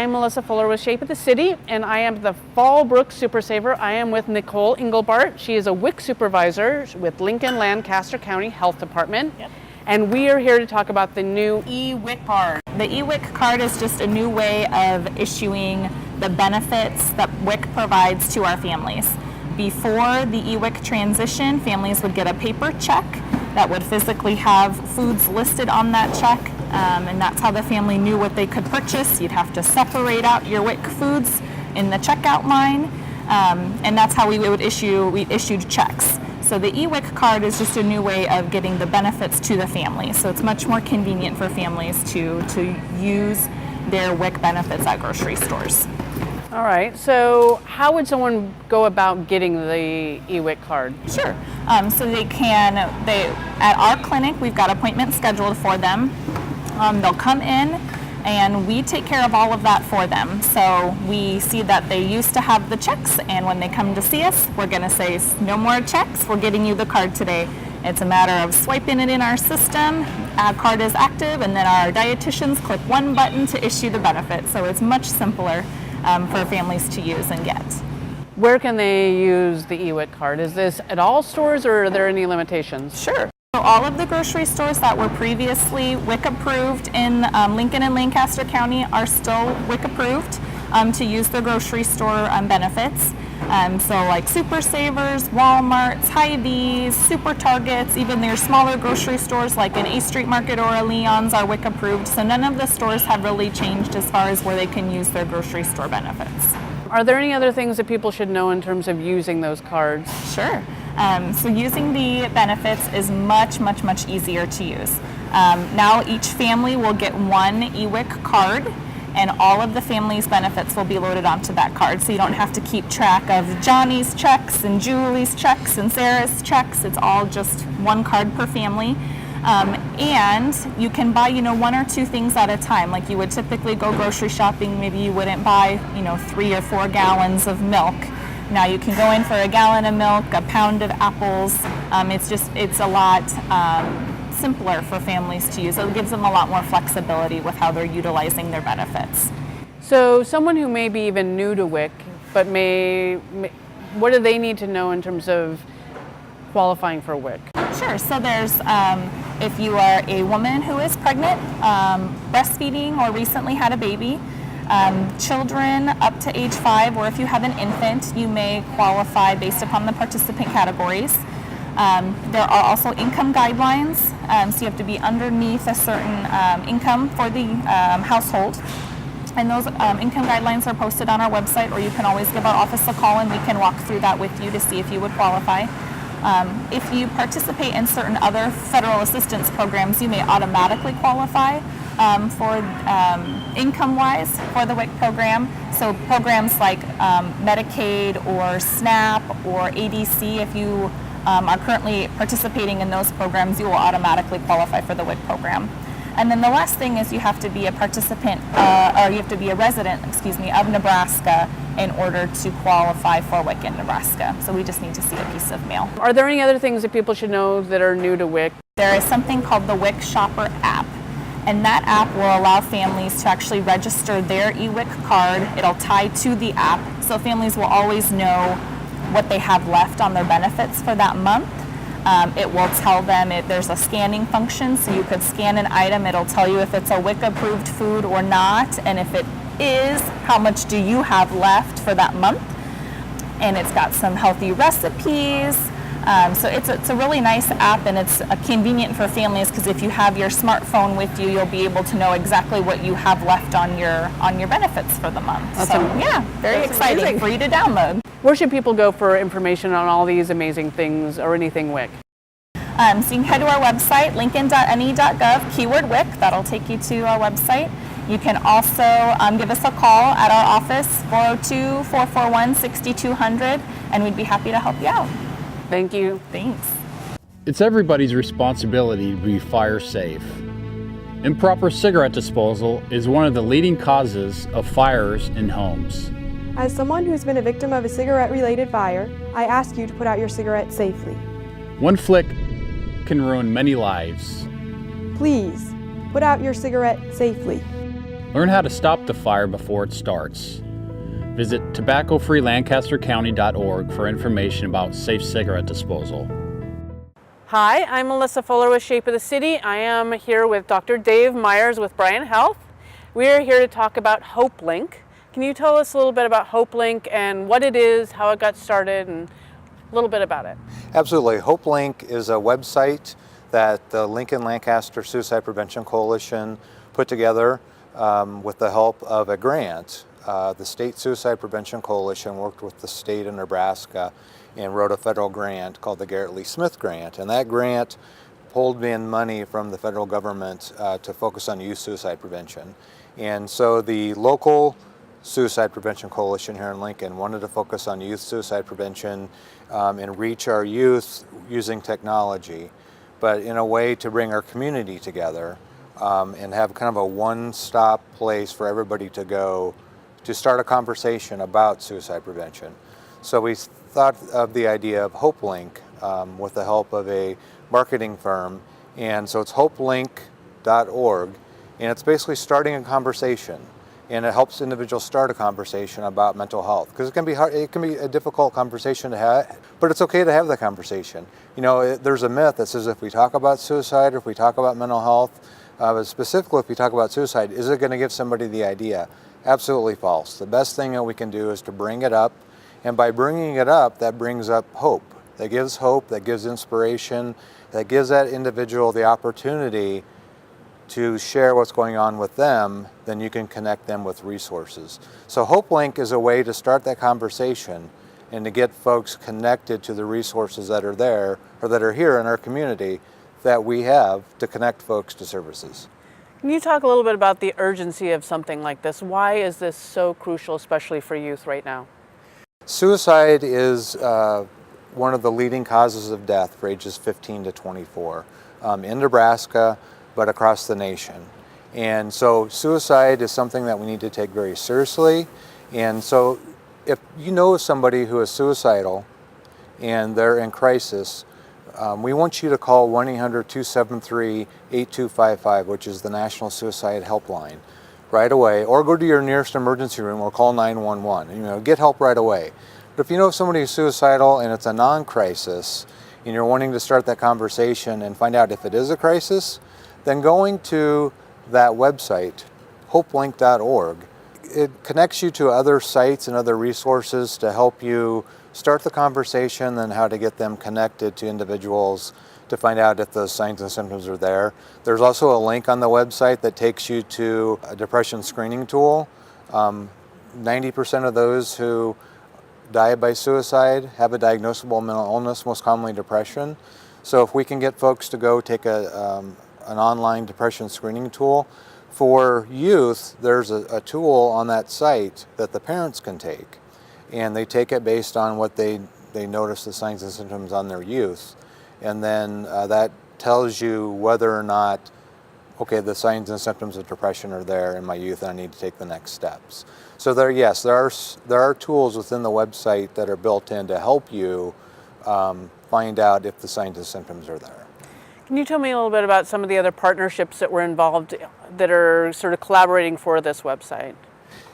I'm Melissa Fuller with Shape of the City, and I am the Fallbrook Super Saver. I am with Nicole Engelbart. She is a WIC supervisor with Lincoln Lancaster County Health Department. Yep. And we are here to talk about the new e-WIC card. The e-WIC card is just a new way of issuing the benefits that WIC provides to our families. Before the e-WIC transition, families would get a paper check that would physically have foods listed on that check, and that's how the family knew what they could purchase. You'd have to separate out your WIC foods in the checkout line, and that's how we issued checks. So the e-WIC card is just a new way of getting the benefits to the family. So it's much more convenient for families to use their WIC benefits at grocery stores. All right, so how would someone go about getting the e-WIC card? Sure. So at our clinic, we've got appointments scheduled for them. They'll come in and we take care of all of that for them. So we see that they used to have the checks, and when they come to see us, we're gonna say, no more checks, we're getting you the card today. It's a matter of swiping it in our system, our card is active, and then our dietitians click one button to issue the benefit. So it's much simpler for families to use and get. Where can they use the e-WIC card? Is this at all stores, or are there any limitations? Sure. So all of the grocery stores that were previously WIC approved in Lincoln and Lancaster County are still WIC approved to use the grocery store benefits. So like Super Savers, Walmarts, Hy-Vees, Super Targets, even their smaller grocery stores like an A Street Market or a Leon's are WIC approved. So none of the stores have really changed as far as where they can use their grocery store benefits. Are there any other things that people should know in terms of using those cards? Sure. So using the benefits is much easier to use. Now each family will get one e-WIC card, and all of the family's benefits will be loaded onto that card. So you don't have to keep track of Johnny's checks and Julie's checks and Sarah's checks. It's all just one card per family. And you can buy, one or two things at a time. Like you would typically go grocery shopping, maybe you wouldn't buy, 3 or 4 gallons of milk. Now you can go in for a gallon of milk, a pound of apples. It's a lot simpler for families to use. It gives them a lot more flexibility with how they're utilizing their benefits. So someone who may be even new to WIC, but what do they need to know in terms of qualifying for WIC? Sure. So there's, if you are a woman who is pregnant, breastfeeding, or recently had a baby, children up to age 5, or if you have an infant, you may qualify based upon the participant categories. There are also income guidelines, so you have to be underneath a certain income for the household. And those income guidelines are posted on our website, or you can always give our office a call and we can walk through that with you to see if you would qualify. If you participate in certain other federal assistance programs, you may automatically qualify for income-wise for the WIC program. So programs like Medicaid or SNAP or ADC, if you are currently participating in those programs, you will automatically qualify for the WIC program. And then the last thing is you have to be a participant, or you have to be a resident, of Nebraska in order to qualify for WIC in Nebraska. So we just need to see a piece of mail. Are there any other things that people should know that are new to WIC? There is something called the WIC Shopper app, and that app will allow families to actually register their e-WIC card. It'll tie to the app, so families will always know what they have left on their benefits for that month. It will tell them there's a scanning function, so you could scan an item. It'll tell you if it's a WIC approved food or not, and if it is, how much do you have left for that month. And it's got some healthy recipes. So it's a really nice app, and it's convenient for families because if you have your smartphone with you, you'll be able to know exactly what you have left on your benefits for the month. Very exciting. Amazing. For you to download. Where should people go for information on all these amazing things or anything WIC? So you can head to our website, lincoln.ne.gov, keyword WIC. That'll take you to our website. You can also give us a call at our office, 402-441-6200, and we'd be happy to help you out. Thank you. Thanks. It's everybody's responsibility to be fire safe. Improper cigarette disposal is one of the leading causes of fires in homes. As someone who's been a victim of a cigarette-related fire, I ask you to put out your cigarette safely. One flick can ruin many lives. Please, put out your cigarette safely. Learn how to stop the fire before it starts. Visit tobaccofreelancastercounty.org for information about safe cigarette disposal. Hi, I'm Melissa Fuller with Shape of the City. I am here with Dr. Dave Myers with Bryan Health. We are here to talk about HopeLink. Can you tell us a little bit about HopeLink and what it is, how it got started, and a little bit about it? Absolutely. HopeLink is a website that the Lincoln Lancaster Suicide Prevention Coalition put together with the help of a grant. The State Suicide Prevention Coalition worked with the state of Nebraska and wrote a federal grant called the Garrett Lee Smith Grant. And that grant pulled in money from the federal government to focus on youth suicide prevention. And so the local Suicide Prevention Coalition here in Lincoln wanted to focus on youth suicide prevention and reach our youth using technology, but in a way to bring our community together and have kind of a one-stop place for everybody to go to start a conversation about suicide prevention. So we thought of the idea of HopeLink with the help of a marketing firm. And so it's hopelink.org, and it's basically starting a conversation. And it helps individuals start a conversation about mental health, because it can be hard, it can be a difficult conversation to have, but it's okay to have the conversation. You know, there's a myth that says if we talk about suicide or if we talk about mental health, but specifically if we talk about suicide, is it going to give somebody the idea? Absolutely false. The best thing that we can do is to bring it up, and by bringing it up, that brings up hope. That gives hope, that gives inspiration, that gives that individual the opportunity to share what's going on with them. Then you can connect them with resources. So HopeLink is a way to start that conversation and to get folks connected to the resources that are there or that are here in our community that we have to connect folks to services. Can you talk a little bit about the urgency of something like this? Why is this so crucial, especially for youth right now? Suicide is one of the leading causes of death for ages 15 to 24 in Nebraska, but across the nation. And so suicide is something that we need to take very seriously. And so if you know somebody who is suicidal and they're in crisis, we want you to call 1-800-273-8255, which is the National Suicide Helpline, right away, or go to your nearest emergency room or call 911. You know, get help right away. But if you know somebody who's suicidal and it's a non-crisis, and you're wanting to start that conversation and find out if it is a crisis, then going to that website, hopelink.org, it connects you to other sites and other resources to help you start the conversation and how to get them connected to individuals to find out if those signs and symptoms are there. There's also a link on the website that takes you to a depression screening tool. 90% of those who die by suicide have a diagnosable mental illness, most commonly depression. So if we can get folks to go take an online depression screening tool, for youth, there's a tool on that site that the parents can take. And they take it based on what they notice the signs and symptoms on their youth. And then that tells you whether or not, okay, the signs and symptoms of depression are there in my youth and I need to take the next steps. So there are tools within the website that are built in to help you find out if the signs and symptoms are there. Can you tell me a little bit about some of the other partnerships that were involved that are sort of collaborating for this website?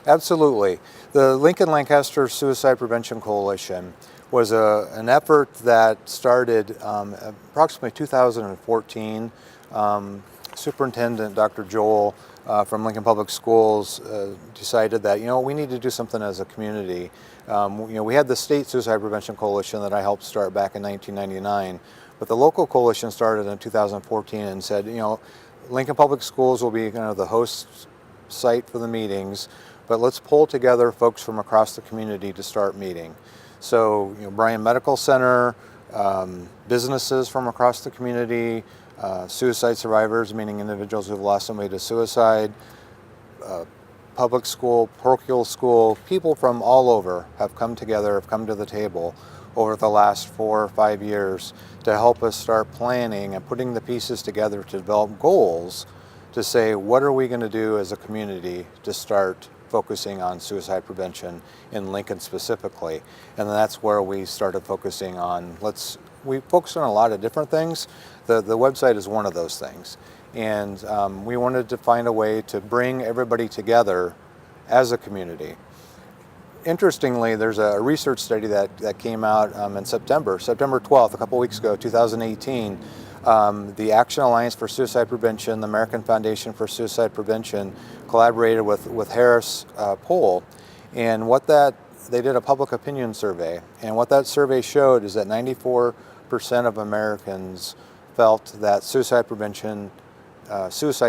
Absolutely. The Lincoln Lancaster Suicide Prevention Coalition was an effort that started approximately 2014. Superintendent Dr. Joel from Lincoln Public Schools decided that, we need to do something as a community. We had the State Suicide Prevention Coalition that I helped start back in 1999, but the local coalition started in 2014 and said, Lincoln Public Schools will be kind of the host site for the meetings, but let's pull together folks from across the community to start meeting. So, Bryan Medical Center, businesses from across the community, suicide survivors, meaning individuals who've lost somebody to suicide, public school, parochial school, people from all over have come together, have come to the table over the last 4 or 5 years to help us start planning and putting the pieces together to develop goals to say, what are we going to do as a community to start focusing on suicide prevention in Lincoln specifically. And that's where we started focusing on, we focused on a lot of different things. The website is one of those things. And we wanted to find a way to bring everybody together as a community. Interestingly, there's a research study that came out in September 12th, a couple weeks ago, 2018. The Action Alliance for Suicide Prevention, the American Foundation for Suicide Prevention, collaborated with Harris Poll, and they did a public opinion survey, and what that survey showed is that 94% of Americans felt that suicide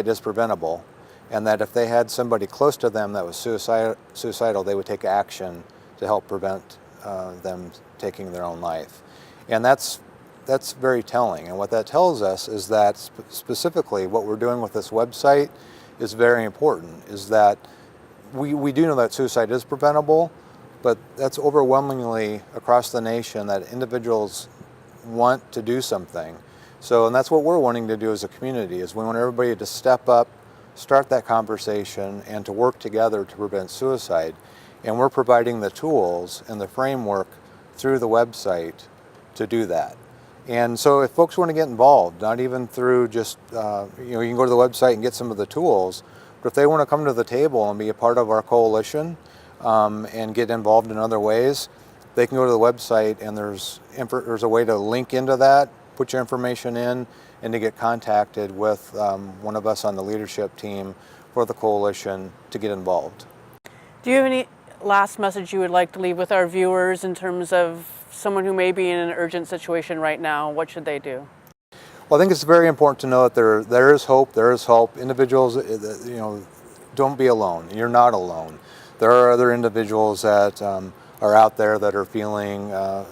is preventable, and that if they had somebody close to them that was suicidal, they would take action to help prevent them taking their own life. And that's very telling. And what that tells us is that specifically what we're doing with this website is very important, is that we do know that suicide is preventable, but that's overwhelmingly across the nation that individuals want to do something. And that's what we're wanting to do as a community, is we want everybody to step up, start that conversation, and to work together to prevent suicide. And we're providing the tools and the framework through the website to do that. And so if folks want to get involved, not even through just, you can go to the website and get some of the tools, but if they want to come to the table and be a part of our coalition and get involved in other ways, they can go to the website, and there's a way to link into that, put your information in, and to get contacted with one of us on the leadership team for the coalition to get involved. Do you have any last message you would like to leave with our viewers in terms of someone who may be in an urgent situation right now? What should they do? Well, I think it's very important to know that there is hope. There is hope. Individuals, don't be alone. You're not alone. There are other individuals that are out there that are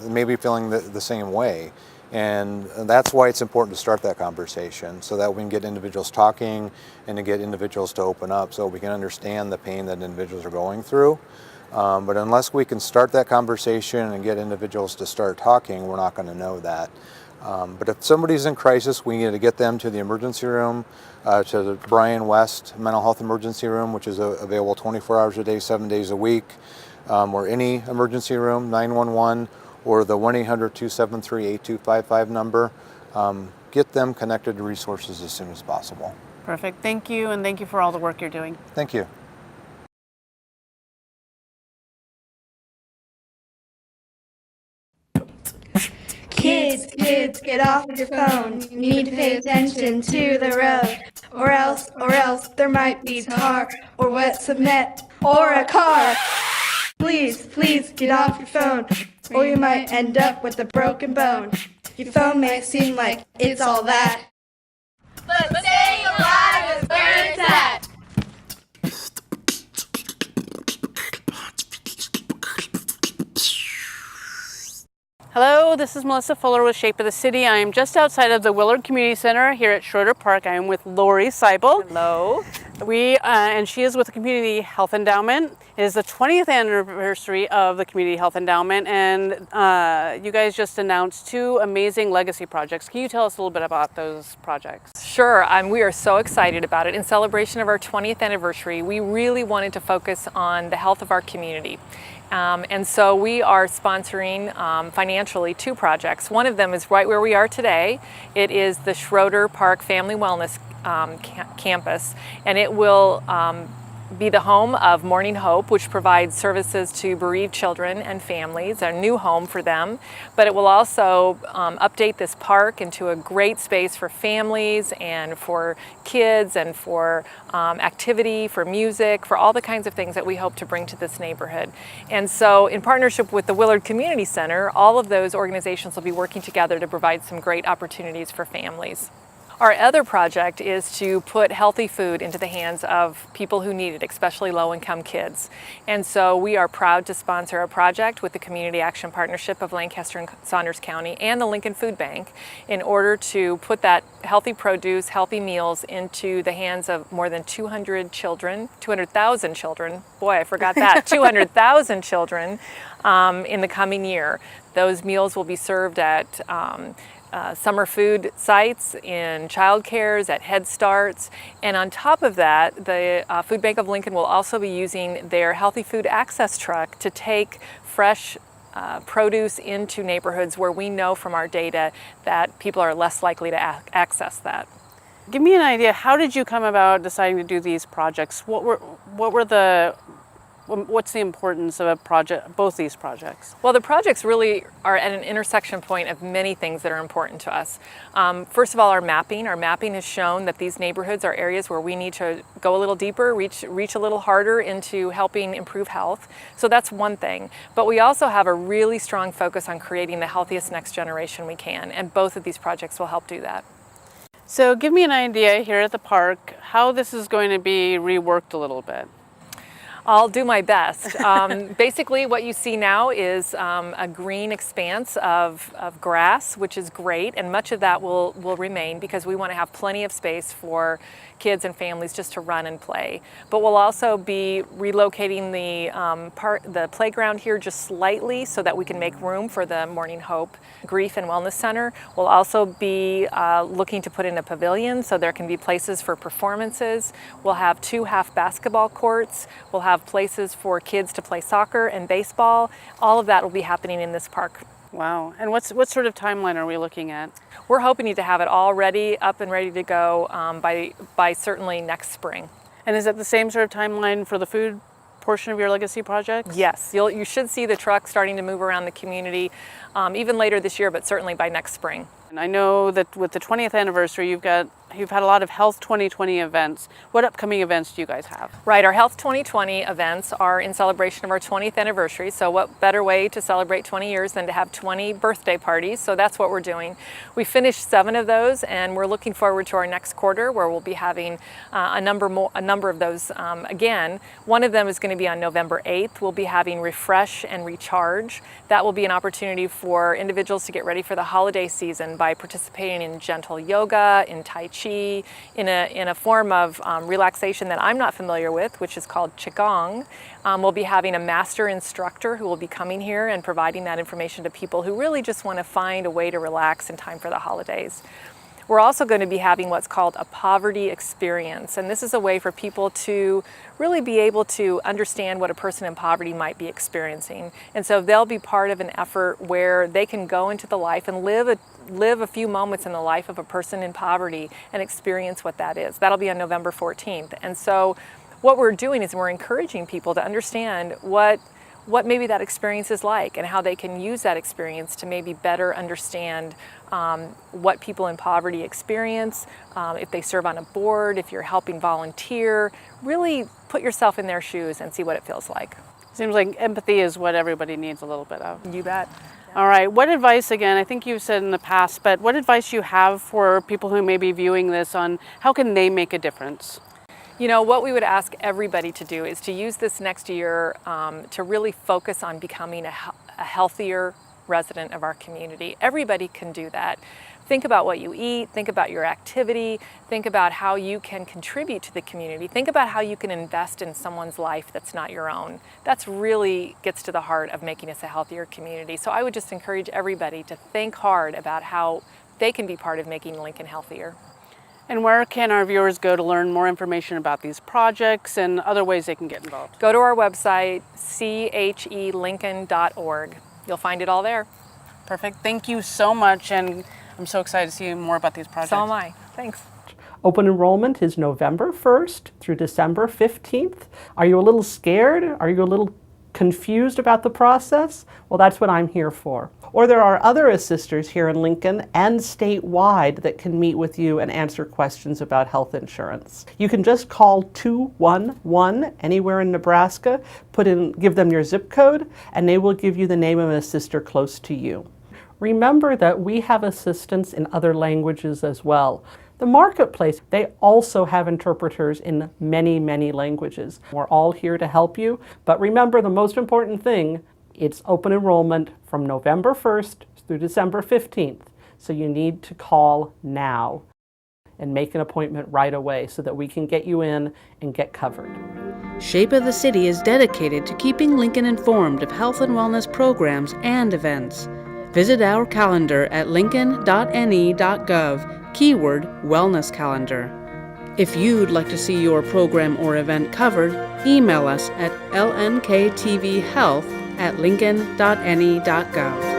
maybe feeling the same way. And that's why it's important to start that conversation, so that we can get individuals talking and to get individuals to open up so we can understand the pain that individuals are going through. But unless we can start that conversation and get individuals to start talking, we're not going to know that. But if somebody's in crisis, we need to get them to the emergency room, to the Brian West Mental Health Emergency Room, which is available 24 hours a day, 7 days a week, or any emergency room, 911, or the 1-800-273-8255 number. Get them connected to resources as soon as possible. Perfect. Thank you, and thank you for all the work you're doing. Thank you. Kids, get off your phone. You need to pay attention to the road. Or else, there might be tar, or wet cement, or a car. Please, get off your phone, or you might end up with a broken bone. Your phone may seem like it's all that, but staying alive is where it's at. Hello, this is Melissa Fuller with Shape of the City. I am just outside of the Willard Community Center here at Schroeder Park. I am with Lori SEIBEL. Hello. And she is with the Community Health Endowment. It is the 20th anniversary of the Community Health Endowment, and you guys just announced 2 amazing legacy projects. Can you tell us a little bit about those projects? Sure, we are so excited about it. In celebration of our 20th anniversary, we really wanted to focus on the health of our community. And so we are sponsoring financially 2 projects. One of them is right where we are today. It is the Schroeder Park Family Wellness Campus, and it will be the home of Morning Hope, which provides services to bereaved children and families, a new home for them. But it will also update this park into a great space for families and for kids and for activity, for music, for all the kinds of things that we hope to bring to this neighborhood. And so in partnership with the Willard Community Center, all of those organizations will be working together to provide some great opportunities for families. Our other project is to put healthy food into the hands of people who need it, especially low-income kids. And so we are proud to sponsor a project with the Community Action Partnership of Lancaster and Saunders County and the Lincoln Food Bank in order to put that healthy produce, healthy meals into the hands of more than 200,000 children. Boy, I forgot that. 200,000 children in the coming year. Those meals will be served at summer food sites, in child cares, at Head Starts. And on top of that, the Food Bank of Lincoln will also be using their Healthy Food Access truck to take fresh produce into neighborhoods where we know from our data that people are less likely to access that. Give me an idea, how did you come about deciding to do these projects? What's the importance of both these projects? Well, the projects really are at an intersection point of many things that are important to us. First of all, our mapping. Our mapping has shown that these neighborhoods are areas where we need to go a little deeper, reach a little harder into helping improve health. So that's one thing. But we also have a really strong focus on creating the healthiest next generation we can, and both of these projects will help do that. So give me an idea here at the park how this is going to be reworked a little bit. I'll do my best. Basically, what you see now is a green expanse of grass, which is great, and much of that will remain because we want to have plenty of space for kids and families just to run and play. But we'll also be relocating the playground here just slightly so that we can make room for the Morning Hope Grief and Wellness Center. We'll also be looking to put in a pavilion so there can be places for performances. We'll have 2 half basketball courts. We'll have places for kids to play soccer and baseball. All of that will be happening in this park. Wow. And what sort of timeline are we looking at? We're hoping to have it all ready, up and ready to go by certainly next spring. And is that the same sort of timeline for the food portion of your legacy projects? Yes, you should see the truck starting to move around the community even later this year, but certainly by next spring. And I know that with the 20th anniversary, you've had a lot of Health 2020 events. What upcoming events do you guys have? Right, our Health 2020 events are in celebration of our 20th anniversary. So what better way to celebrate 20 years than to have 20 birthday parties? So that's what we're doing. We finished 7 of those, and we're looking forward to our next quarter where we'll be having a number of those again. One of them is going to be on November 8th. We'll be having Refresh and Recharge. That will be an opportunity for individuals to get ready for the holiday season by participating in gentle yoga, in Tai Chi, in a form of relaxation that I'm not familiar with, which is called Qigong. We'll be having a master instructor who will be coming here and providing that information to people who really just want to find a way to relax in time for the holidays. We're also going to be having what's called a poverty experience, and this is a way for people to really be able to understand what a person in poverty might be experiencing. And so they'll be part of an effort where they can go into the life and live a few moments in the life of a person in poverty and experience what that is. That'll be on November 14th. And so what we're doing is we're encouraging people to understand what maybe that experience is like and how they can use that experience to maybe better understand what people in poverty experience, if they serve on a board, if you're helping volunteer. Really put yourself in their shoes and see what it feels like. Seems like empathy is what everybody needs a little bit of. You bet. All right, what advice, again, I think you've said in the past, but what advice you have for people who may be viewing this on how can they make a difference? You know, what we would ask everybody to do is to use this next year to really focus on becoming a healthier resident of our community. Everybody can do that. Think about what you eat, think about your activity, think about how you can contribute to the community, think about how you can invest in someone's life that's not your own. That's really gets to the heart of making us a healthier community. So I would just encourage everybody to think hard about how they can be part of making Lincoln healthier. And where can our viewers go to learn more information about these projects and other ways they can get involved? Go to our website, chelincoln.org. You'll find it all there. Perfect. Thank you so much, and I'm so excited to see more about these projects. So am I. Thanks. Open enrollment is November 1st through December 15th. Are you a little scared? Are you a little confused about the process? Well, that's what I'm here for. Or there are other assisters here in Lincoln and statewide that can meet with you and answer questions about health insurance. You can just call 211 anywhere in Nebraska, give them your zip code, and they will give you the name of an assister close to you. Remember that we have assistants in other languages as well. The marketplace, they also have interpreters in many, many languages. We're all here to help you, but remember the most important thing, it's open enrollment from November 1st through December 15th. So you need to call now and make an appointment right away so that we can get you in and get covered. Shape of the City is dedicated to keeping Lincoln informed of health and wellness programs and events. Visit our calendar at lincoln.ne.gov, keyword Wellness Calendar. If you'd like to see your program or event covered, email us at LNKTV Health at lincoln.ne.gov.